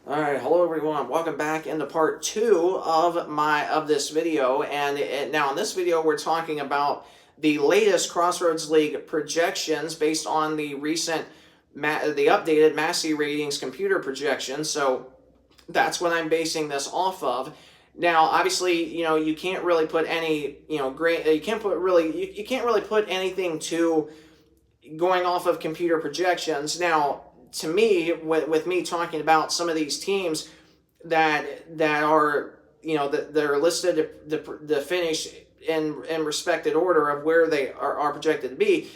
All right, hello everyone. Welcome back into part two of this video. And now in this video, we're talking about the latest Crossroads League projections based on the updated Massey ratings computer projections. So that's what I'm basing this off of. Now, obviously, you can't really put any, you can't really put anything to going off of computer projections. Now, to me, with me talking about some of these teams that are that are listed to finish in respected order of where they are projected to be,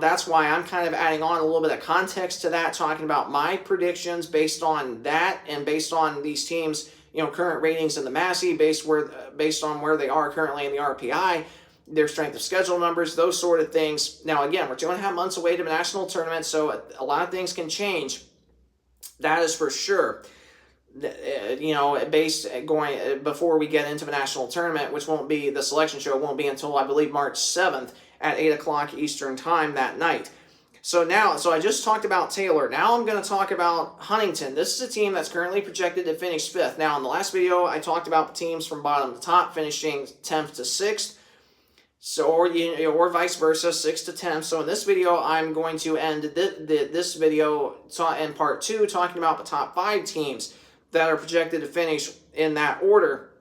that's why I'm kind of adding on a little bit of context to that, talking about my predictions based on that and based on these teams, current ratings in the Massey, based on where they are currently in the RPI, their strength of schedule numbers, those sort of things. Now, again, we're 2.5 months away to the national tournament, so a lot of things can change. That is for sure. Before we get into the national tournament, which won't be the selection show, won't be until I believe March 7th at 8 o'clock Eastern time that night. So I just talked about Taylor. Now I'm going to talk about Huntington. This is a team that's currently projected to finish 5th. Now, in the last video, I talked about the teams from bottom to top finishing 10th to 6th. So, or vice versa, 6 to 10. So in this video, I'm going to end this video in part 2 talking about the top 5 teams that are projected to finish in that order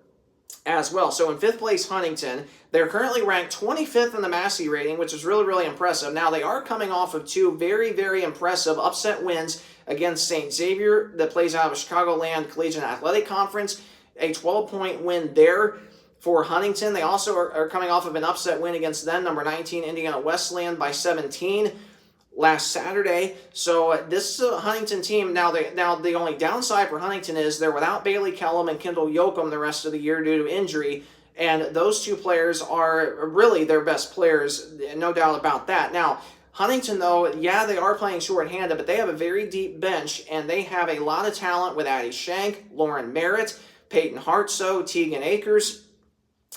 as well. So in 5th place, Huntington. They're currently ranked 25th in the Massey rating, which is really, really impressive. Now, they are coming off of 2 very, very impressive upset wins against St. Xavier that plays out of Chicagoland Collegiate Athletic Conference, a 12-point win there. For Huntington, they also are coming off of an upset win against them, number 19 Indiana Wesleyan by 17 last Saturday. So this is a Huntington team. Now the only downside for Huntington is they're without Bailey Kellum and Kendall Yoakum the rest of the year due to injury, and those 2 players are really their best players, no doubt about that. Now, Huntington, though, yeah, they are playing shorthanded, but they have a very deep bench, and they have a lot of talent with Addie Shank, Lauren Merritt, Peyton Hartsoe, Tegan Akers.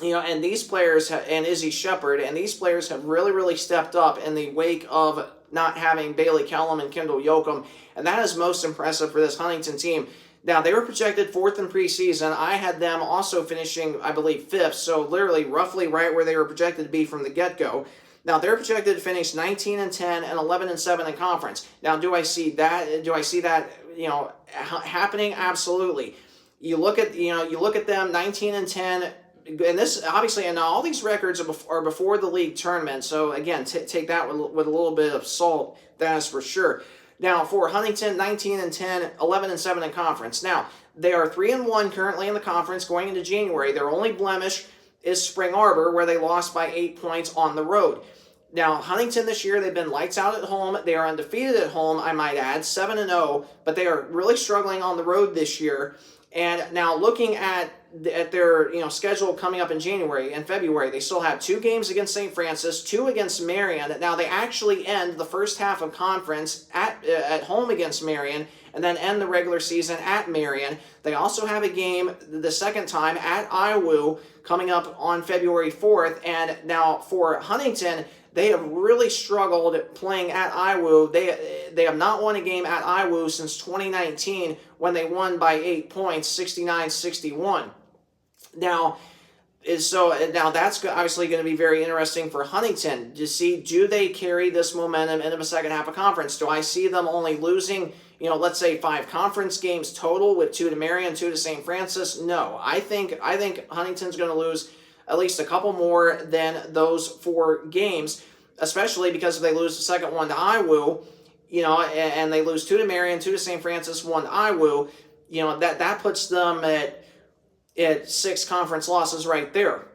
And these players, and Izzy Shepard, and these players have really, really stepped up in the wake of not having Bailey Kellum and Kendall Yoakum, and that is most impressive for this Huntington team. Now, they were projected 4th in preseason. I had them also finishing, I believe, 5th, so literally roughly right where they were projected to be from the get-go. Now, they're projected to finish 19-10 and 11-7 in conference. Now, do I see that happening? Absolutely. You look at them, 19-10. And this obviously, and all these records are before the league tournament. So again, take that with a little bit of salt. That is for sure. Now for Huntington, 19-10, 11-7 in conference. Now they are 3-1 currently in the conference going into January. Their only blemish is Spring Arbor, where they lost by 8 points on the road. Now Huntington this year, they've been lights out at home. They are undefeated at home, I might add, 7-0, but they are really struggling on the road this year. And now looking at their schedule coming up in January and February, they still have 2 games against St. Francis, 2 against Marion. Now they actually end the first half of conference at home against Marion, and then end the regular season at Marion. They also have a game the second time at Iowa coming up on February 4th. And now for Huntington, they have really struggled playing at Iowa. They have not won a game at Iowa since 2019 when they won by 8 points, 69-61. Now that's obviously going to be very interesting for Huntington to see, do they carry this momentum into the second half of conference? Do I see them only losing, let's say 5 conference games total with 2 to Marion, 2 to St. Francis? No, I think Huntington's going to lose at least a couple more than those 4 games, especially because if they lose the second one to Iowa, and they lose 2 to Marion, 2 to St. Francis, 1 to Iowa, that puts them at 6 conference losses right there.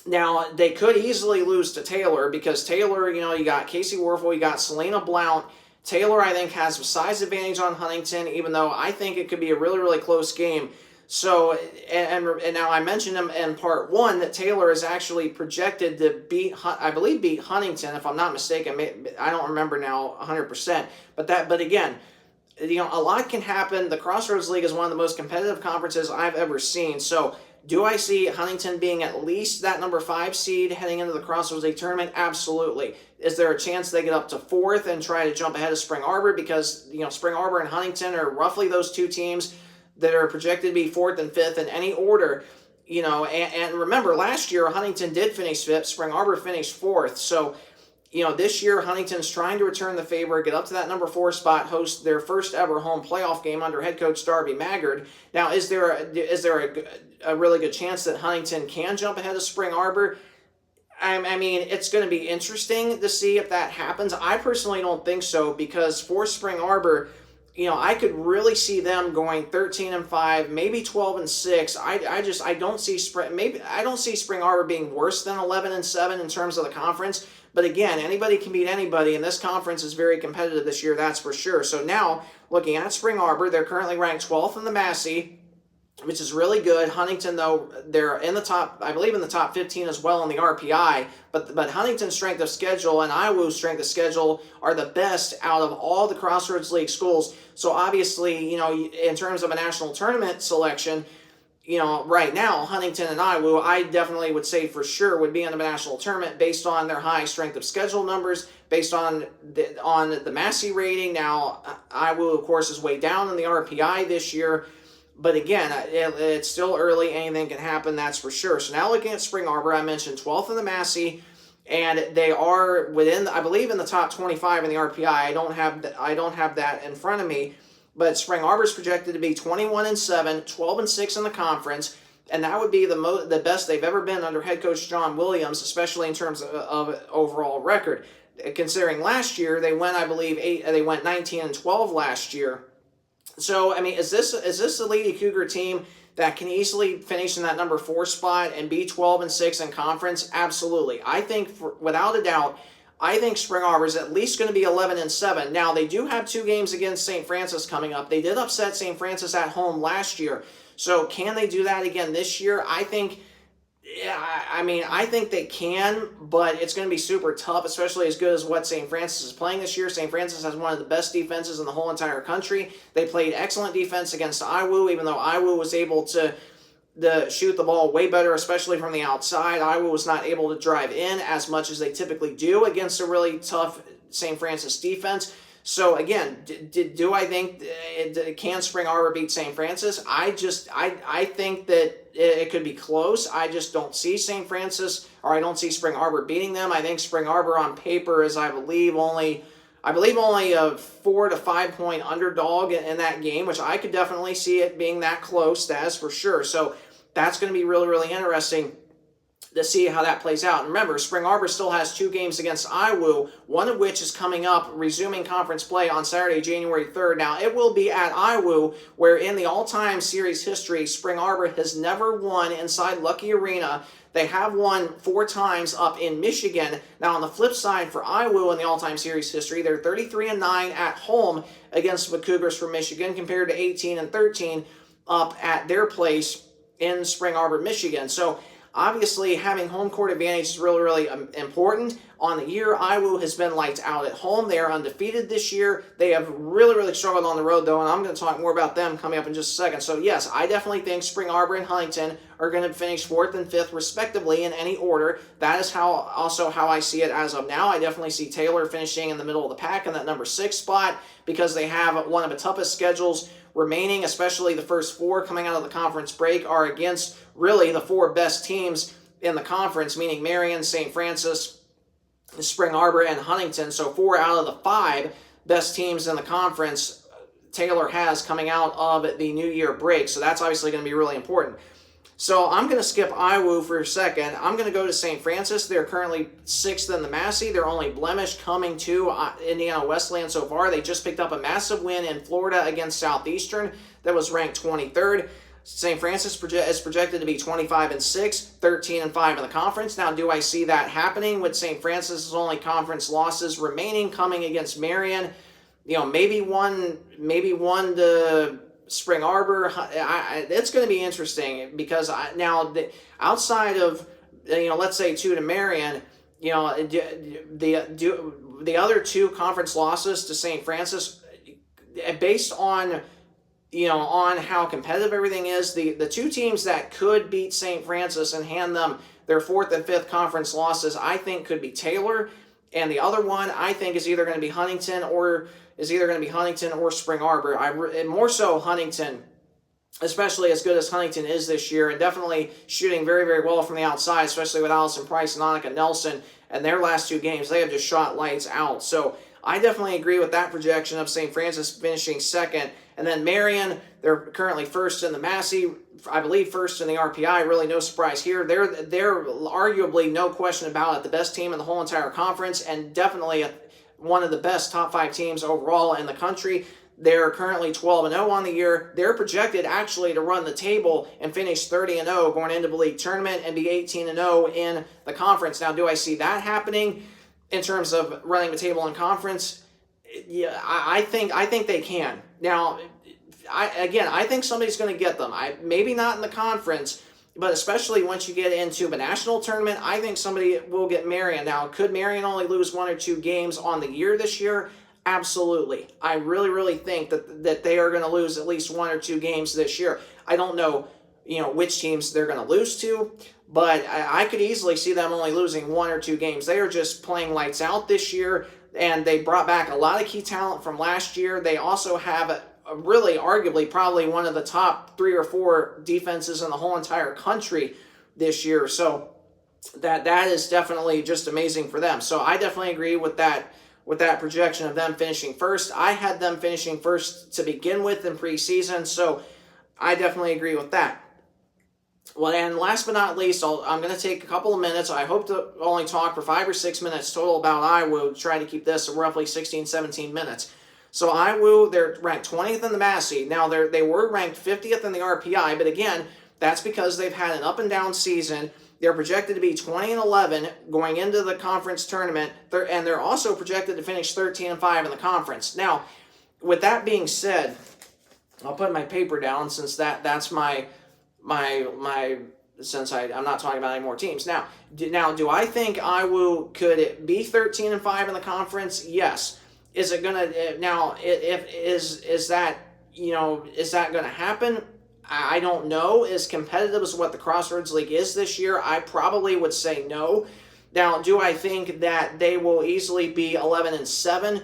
Now, they could easily lose to Taylor because Taylor, you got Casey Werfel, you got Selena Blount. Taylor, I think, has a size advantage on Huntington, even though I think it could be a really, really close game. So, and now I mentioned in part 1 that Taylor is actually projected to beat Huntington, if I'm not mistaken. I don't remember now 100%. But again, a lot can happen. The Crossroads League is one of the most competitive conferences I've ever seen. So, do I see Huntington being at least that number 5 seed heading into the Crossroads League tournament? Absolutely. Is there a chance they get up to 4th and try to jump ahead of Spring Arbor? Because, Spring Arbor and Huntington are roughly those 2 teams that are projected to be 4th and 5th in any order. And remember, last year Huntington did finish 5th, Spring Arbor finished 4th. So, this year Huntington's trying to return the favor, get up to that number 4 spot, host their first ever home playoff game under head coach Darby Maggard. Now, is there a really good chance that Huntington can jump ahead of Spring Arbor? I mean, it's going to be interesting to see if that happens. I personally don't think so, because for Spring Arbor, I could really see them going 13-5, maybe 12-6. I don't see Spring Arbor being worse than 11-7 in terms of the conference. But again, anybody can beat anybody, and this conference is very competitive this year, that's for sure. So now, looking at Spring Arbor, they're currently ranked 12th in the Massey, which is really good. Huntington, though, they're in the top, I believe in the top 15 as well in the RPI, but Huntington's strength of schedule and Iowu's strength of schedule are the best out of all the Crossroads League schools. So obviously, in terms of a national tournament selection, right now, Huntington and Iowa, I definitely would say for sure would be in the national tournament based on their high strength of schedule numbers, based on the Massey rating. Now, Iowa, of course, is way down in the RPI this year. But again, it's still early. Anything can happen, that's for sure. So now looking at Spring Arbor, I mentioned 12th in the Massey, and they are within, I believe, in the top 25 in the RPI. I don't have that in front of me. But Spring Arbor is projected to be 21-7, 12-6 in the conference, and that would be the best they've ever been under head coach John Williams, especially in terms of overall record. Considering last year they went, I believe, they went 19-12 last year. So I mean, is this a Lady Cougar team that can easily finish in that number 4 spot and be 12-6 in conference? Absolutely. I think, without a doubt, I think Spring Arbor is at least going to be 11-7. Now, they do have 2 games against St. Francis coming up. They did upset St. Francis at home last year. So can they do that again this year? I think they can, but it's going to be super tough, especially as good as what St. Francis is playing this year. St. Francis has one of the best defenses in the whole entire country. They played excellent defense against Iowa, even though Iowa was able to shoot the ball way better, especially from the outside. Iowa was not able to drive in as much as they typically do against a really tough St. Francis defense. So again, do I think can Spring Arbor beat St. Francis? I think that it could be close. I just don't see St. Francis, or I don't see Spring Arbor beating them. I think Spring Arbor on paper is, I believe only a 4 to 5 point underdog in that game, which I could definitely see it being that close. That is for sure. So that's going to be really, really interesting to see how that plays out. And remember, Spring Arbor still has 2 games against Iowa, one of which is coming up, resuming conference play on Saturday, January 3rd. Now, it will be at Iowa, where in the all-time series history, Spring Arbor has never won inside Lucky Arena. They have won 4 times up in Michigan. Now, on the flip side, for Iowa in the all-time series history, they're 33-9 at home against the Cougars from Michigan, compared to 18-13 up at their place in Spring Arbor, Michigan. So obviously, having home court advantage is really, really important. On the year, Iowa has been lights out at home. They are undefeated this year. They have really, really struggled on the road, though, and I'm going to talk more about them coming up in just a second. So, yes, I definitely think Spring Arbor and Huntington are going to finish 4th and 5th, respectively, in any order. That is also how I see it as of now. I definitely see Taylor finishing in the middle of the pack in that number 6 spot, because they have one of the toughest schedules remaining, especially the first 4 coming out of the conference break are against really the 4 best teams in the conference, meaning Marion, St. Francis, Spring Arbor, and Huntington. So 4 out of the 5 best teams in the conference Taylor has coming out of the New Year break. So that's obviously going to be really important. So I'm going to skip Iowa for a second. I'm going to go to St. Francis. They're currently 6th in the Massey. They're only blemish coming to Indiana Wesleyan so far. They just picked up a massive win in Florida against Southeastern that was ranked 23rd. St. Francis is projected to be 25-6, 13-5 in the conference. Now, do I see that happening with St. Francis's only conference losses remaining coming against Marion? Maybe one to Spring Arbor. It's going to be interesting, because outside of let's say 2 to Marion, the other 2 conference losses to St. Francis, based on on how competitive everything is, the 2 teams that could beat St. Francis and hand them their 4th and 5th conference losses, I think could be Taylor, and the other one I think is either going to be Huntington or Spring Arbor. More so Huntington, especially as good as Huntington is this year, and definitely shooting very, very well from the outside, especially with Allison Price and Annika Nelson. And their last 2 games, they have just shot lights out. So I definitely agree with that projection of St. Francis finishing second. And then Marion, they're currently first in the Massey, I believe first in the RPI. Really no surprise here. They're arguably, no question about it, the best team in the whole entire conference, and definitely one of the best top 5 teams overall in the country. They're currently 12-0 on the year. They're projected actually to run the table and finish 30-0 going into the league tournament and be 18-0 in the conference. Now, do I see that happening in terms of running the table in conference? Yeah, I think they can. Now, I think somebody's going to get them. Maybe not in the conference, but especially once you get into the national tournament, I think somebody will get Marion. Now, could Marion only lose 1 or 2 games on the year this year? Absolutely. I really, really think that they are going to lose at least 1 or 2 games this year. I don't know, which teams they're going to lose to, but I could easily see them only losing 1 or 2 games. They are just playing lights out this year, and they brought back a lot of key talent from last year. They also have really, arguably, probably one of the top 3 or 4 defenses in the whole entire country this year. So that is definitely just amazing for them. So I definitely agree with that projection of them finishing first. I had them finishing first to begin with in preseason, so I definitely agree with that. Well, and last but not least, I'm going to take a couple of minutes. I hope to only talk for 5 or 6 minutes total about IWU, try to keep this roughly 16, 17 minutes. So IWU, they're ranked 20th in the Massey. Now, they were ranked 50th in the RPI, but again, that's because they've had an up-and-down season. They're projected to be 20-11 going into the conference tournament, and they're also projected to finish 13-5 in the conference. Now, with that being said, I'll put my paper down since that's my since I'm not talking about any more teams. Now, do I think IWU could be 13-5 in the conference? Yes. Is it gonna now? Is that gonna happen? I don't know. As competitive as what the Crossroads League is this year, I probably would say no. Now, do I think that they will easily be 11-7?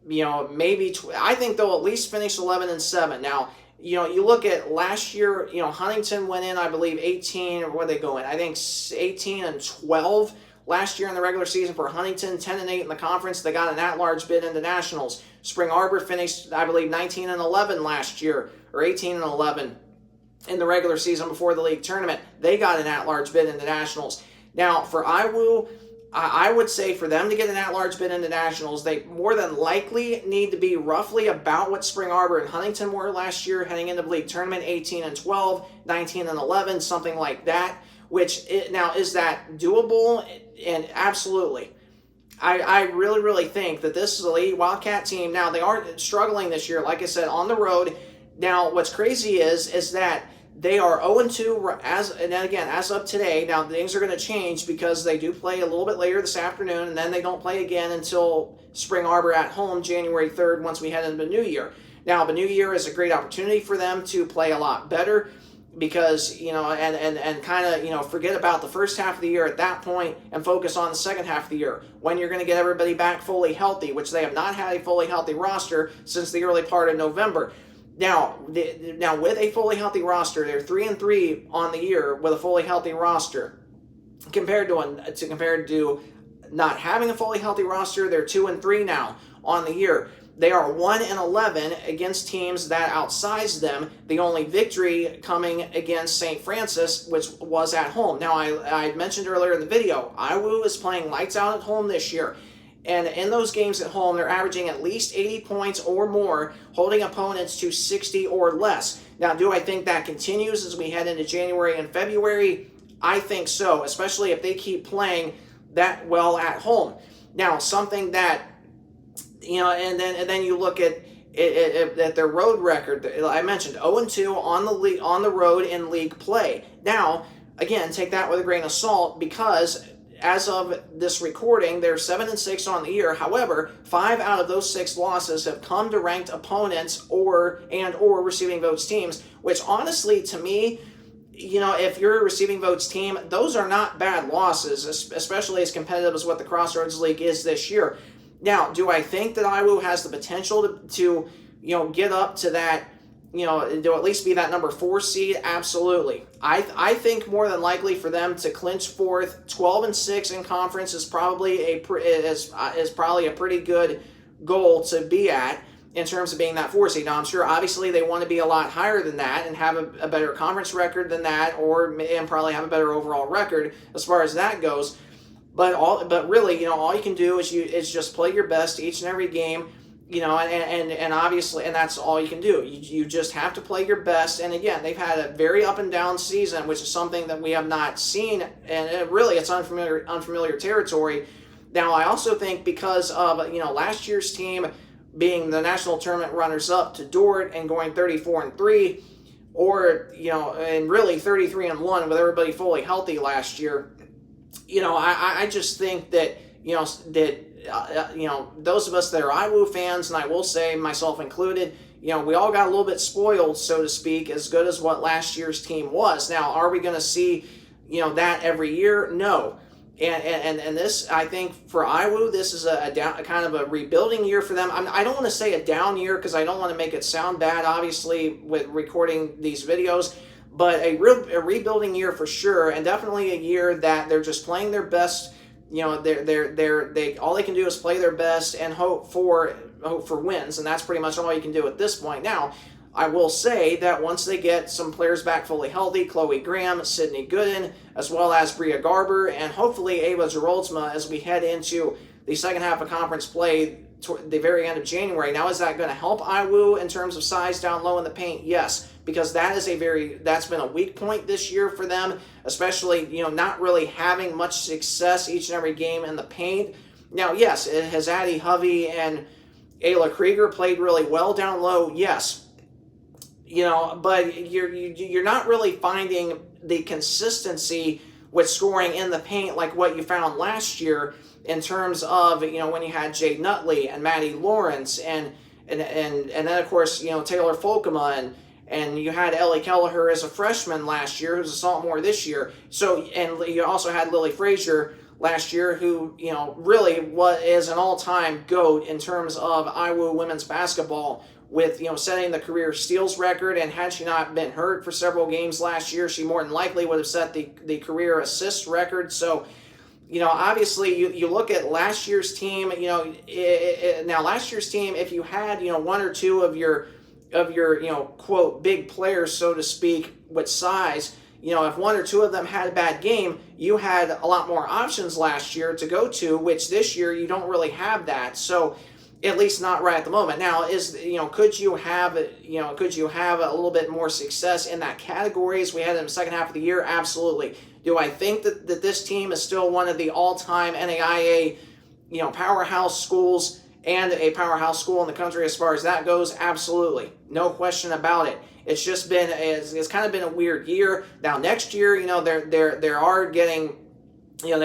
Maybe. I think they'll at least finish 11-7. Now, you look at last year. Huntington went in, I believe, 18. Or where they go in? I think 18-12 last year in the regular season for Huntington. 10-8 in the conference. They got an at-large bid into nationals. Spring Arbor finished, I believe, 19-11 last year, or 18-11. In the regular season before the league tournament. They got an at-large bid into nationals. Now, for IWU, I would say for them to get an at-large bid into nationals, they more than likely need to be roughly about what Spring Arbor and Huntington were last year heading into the league tournament, 18-12, 19-11, something like that. Now, is that doable? And absolutely. I really, really think that this is a league Wildcat team. Now, they are struggling this year, like I said, on the road. Now, what's crazy is that they are 0-2 as of today. Now, things are going to change because they do play a little bit later this afternoon, and then they don't play again until Spring Arbor at home, January 3rd, once we head into the new year. Now, the new year is a great opportunity for them to play a lot better because, and kind of, forget about the first half of the year at that point and focus on the second half of the year when you're going to get everybody back fully healthy, which they have not had a fully healthy roster since the early part of November. Now, with a fully healthy roster, they're 3-3 on the year with a fully healthy roster. Compared to not having a fully healthy roster, they're 2-3 now on the year. They are 1-11 against teams that outsize them. The only victory coming against St. Francis, which was at home. Now, I mentioned earlier in the video, IWU is playing lights out at home this year. And in those games at home, they're averaging at least 80 points or more, holding opponents to 60 or less. Now, do I think that continues as we head into January and February? I think so, especially if they keep playing that well at home. Now, something that, and then you look at their road record. I mentioned 0-2 on the road in league play. Now, again, take that with a grain of salt because as of this recording, they're 7-6 on the year. However, 5 out of those 6 losses have come to ranked opponents or receiving votes teams, which honestly, to me, if you're a receiving votes team, those are not bad losses, especially as competitive as what the Crossroads League is this year. Now, do I think that IWU has the potential to get up to that to at least be that number 4 seed? Absolutely. I think more than likely for them to clinch fourth, 12-6 in conference is probably is probably a pretty good goal to be at in terms of being that 4 seed. Now I'm sure obviously they want to be a lot higher than that and have a better conference record than that, and probably have a better overall record as far as that goes. But really, all you can do is just play your best each and every game. And obviously, and that's all you can do. You just have to play your best. And again, they've had a very up and down season, which is something that we have not seen, and it's unfamiliar territory. Now, I also think because of last year's team being the national tournament runners-up to Dort and going 34-3, or and really 33-1 with everybody fully healthy last year. I just think that those of us that are IWU fans, and I will say myself included, we all got a little bit spoiled, so to speak, as good as what last year's team was. Now, are we going to see, that every year? No. And this, I think, for IWU, this is a kind of a rebuilding year for them. I don't want to say a down year because I don't want to make it sound bad, obviously, with recording these videos. But a rebuilding year for sure, and definitely a year that they're just playing their best. They all they can do is play their best and hope for wins, and that's pretty much all you can do at this point. Now, I will say that once they get some players back fully healthy, Chloe Graham, Sydney Gooden, as well as Bria Garber, and hopefully Ava Geroldsma as we head into the second half of conference play toward the very end of January. Now, is that going to help IWU in terms of size down low in the paint? Yes, because that's been a weak point this year for them, especially, not really having much success each and every game in the paint. Now, yes, has Addie Hovey and Ayla Krieger played really well down low? Yes. But you're not really finding the consistency with scoring in the paint like what you found last year in terms of, when you had Jade Nutley and Maddie Lawrence and then, of course, Taylor Folkema and you had Ellie Kelleher as a freshman last year, who's a sophomore this year. So, and you also had Lily Frazier last year, who, really is an all-time GOAT in terms of IWU women's basketball with, setting the career steals record. And had she not been hurt for several games last year, she more than likely would have set the career assist record. So, obviously you look at last year's team, now last year's team, if you had, one or two of your quote, big players, so to speak, with size, if one or two of them had a bad game, you had a lot more options last year to go to, which this year you don't really have that. So, at least not right at the moment. Now, could you have a little bit more success in that category as we had in the second half of the year? Absolutely. Do I think that this team is still one of the all-time NAIA, powerhouse schools and a powerhouse school in the country as far as that goes? Absolutely. No question about it. It's just been, it's kind of been a weird year. Now, next year, they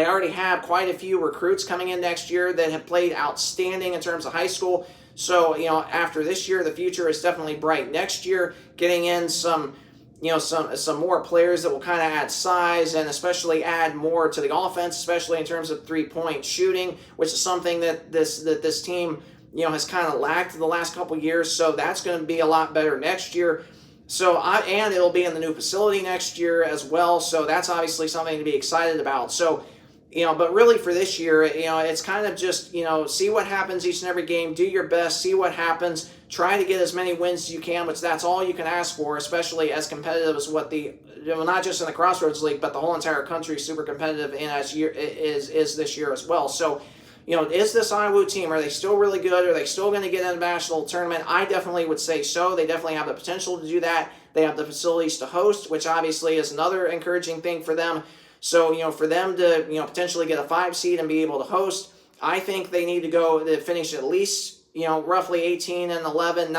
already have quite a few recruits coming in next year that have played outstanding in terms of high school. So, after this year, the future is definitely bright. Next year, getting in some more players that will kind of add size and especially add more to the offense, especially in terms of three-point shooting, which is something that this team, has kind of lacked the last couple years. So that's going to be a lot better next year. So, and it'll be in the new facility next year as well. So that's obviously something to be excited about. So, but really for this year, it's kind of just, see what happens each and every game, do your best, see what happens, try to get as many wins as you can, which that's all you can ask for, especially as competitive as what not just in the Crossroads League, but the whole entire country is super competitive in is this year as well. So, is this IWU team, are they still really good? Are they still going to get in the national tournament? I definitely would say so. They definitely have the potential to do that. They have the facilities to host, which obviously is another encouraging thing for them. So, for them to, potentially get a 5 seed and be able to host, I think they need to finish at least, roughly 18-11,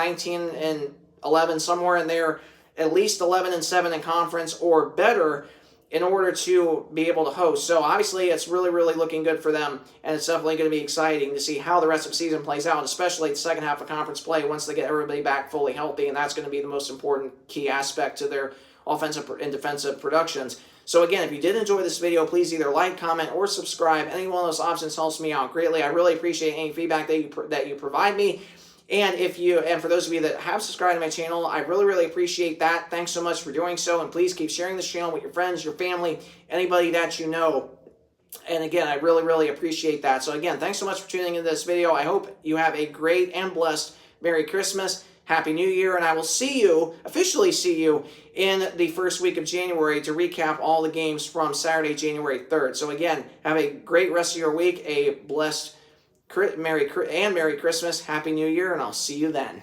19-11, somewhere in there, at least 11-7 in conference or better in order to be able to host. So obviously it's really, really looking good for them, and it's definitely going to be exciting to see how the rest of the season plays out, especially the second half of conference play once they get everybody back fully healthy, and that's going to be the most important key aspect to their offensive and defensive productions. So again, if you did enjoy this video, please either like, comment, or subscribe. Any one of those options helps me out greatly. I really appreciate any feedback that you provide me. And for those of you that have subscribed to my channel, I really, really appreciate that. Thanks so much for doing so. And please keep sharing this channel with your friends, your family, anybody that you know. And again, I really, really appreciate that. So again, thanks so much for tuning into this video. I hope you have a great and blessed Merry Christmas, Happy New Year, and I will officially see you in the first week of January to recap all the games from Saturday, January 3rd. So again, have a great rest of your week, a blessed Merry Christmas, Happy New Year, and I'll see you then.